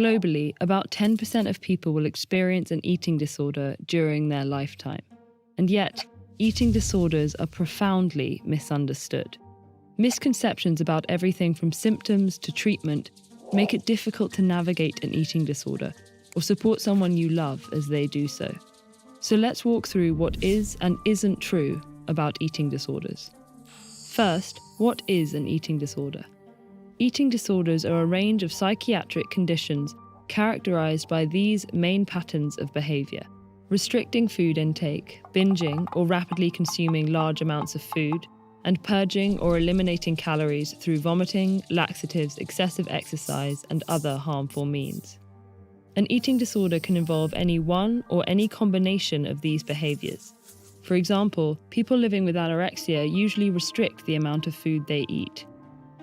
Globally, about 10% of people will experience an eating disorder during their lifetime. And yet, eating disorders are profoundly misunderstood. Misconceptions about everything from symptoms to treatment make it difficult to navigate an eating disorder or support someone you love as they do so. So let's walk through what is and isn't true about eating disorders. First, what is an eating disorder? Eating disorders are a range of psychiatric conditions characterized by these main patterns of behavior: restricting food intake, binging or rapidly consuming large amounts of food, and purging or eliminating calories through vomiting, laxatives, excessive exercise, and other harmful means. An eating disorder can involve any one or any combination of these behaviors. For example, people living with anorexia usually restrict the amount of food they eat,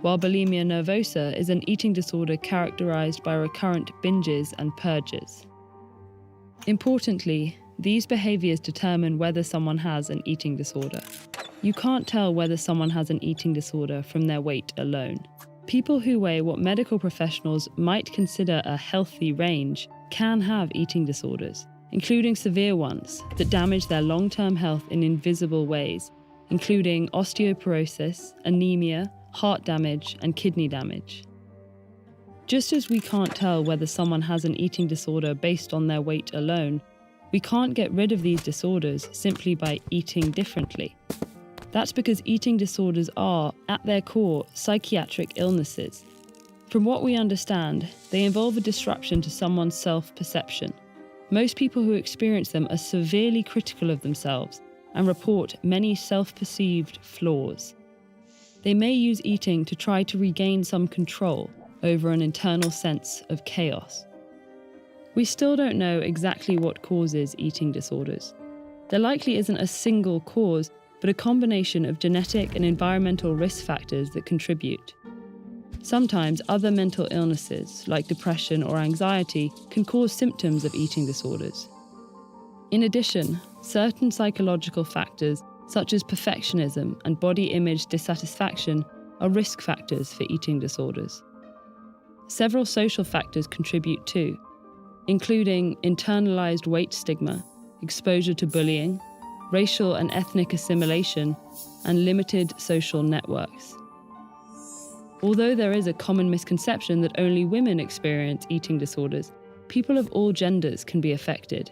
while bulimia nervosa is an eating disorder characterized by recurrent binges and purges. Importantly, these behaviors determine whether someone has an eating disorder. You can't tell whether someone has an eating disorder from their weight alone. People who weigh what medical professionals might consider a healthy range can have eating disorders, including severe ones that damage their long-term health in invisible ways, including osteoporosis, anemia, heart damage, and kidney damage. Just as we can't tell whether someone has an eating disorder based on their weight alone, we can't get rid of these disorders simply by eating differently. That's because eating disorders are, at their core, psychiatric illnesses. From what we understand, they involve a disruption to someone's self-perception. Most people who experience them are severely critical of themselves and report many self-perceived flaws. They may use eating to try to regain some control over an internal sense of chaos. We still don't know exactly what causes eating disorders. There likely isn't a single cause, but a combination of genetic and environmental risk factors that contribute. Sometimes other mental illnesses, like depression or anxiety, can cause symptoms of eating disorders. In addition, certain psychological factors, such as perfectionism and body image dissatisfaction, are risk factors for eating disorders. Several social factors contribute too, including internalized weight stigma, exposure to bullying, racial and ethnic assimilation, and limited social networks. Although there is a common misconception that only women experience eating disorders, people of all genders can be affected.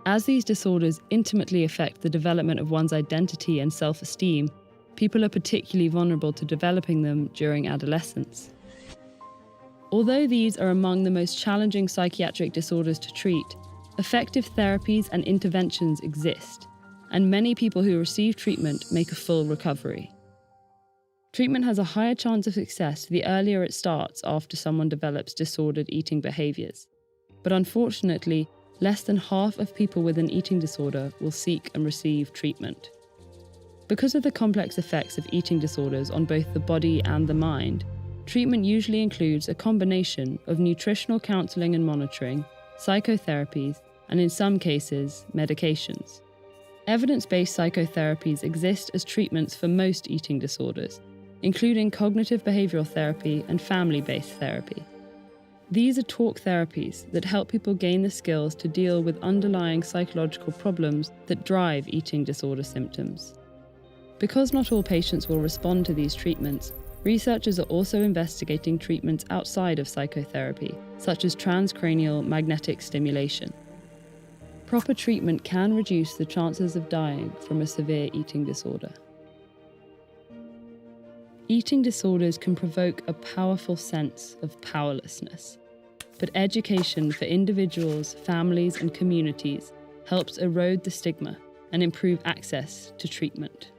As these disorders intimately affect the development of one's identity and self-esteem, people are particularly vulnerable to developing them during adolescence. Although these are among the most challenging psychiatric disorders to treat, effective therapies and interventions exist, and many people who receive treatment make a full recovery. Treatment has a higher chance of success the earlier it starts after someone develops disordered eating behaviors. But unfortunately, less than half of people with an eating disorder will seek and receive treatment. Because of the complex effects of eating disorders on both the body and the mind, treatment usually includes a combination of nutritional counseling and monitoring, psychotherapies, and in some cases, medications. Evidence-based psychotherapies exist as treatments for most eating disorders, including cognitive behavioral therapy and family-based therapy. These are talk therapies that help people gain the skills to deal with underlying psychological problems that drive eating disorder symptoms. Because not all patients will respond to these treatments, researchers are also investigating treatments outside of psychotherapy, such as transcranial magnetic stimulation. Proper treatment can reduce the chances of dying from a severe eating disorder. Eating disorders can provoke a powerful sense of powerlessness, but education for individuals, families, and communities helps erode the stigma and improve access to treatment.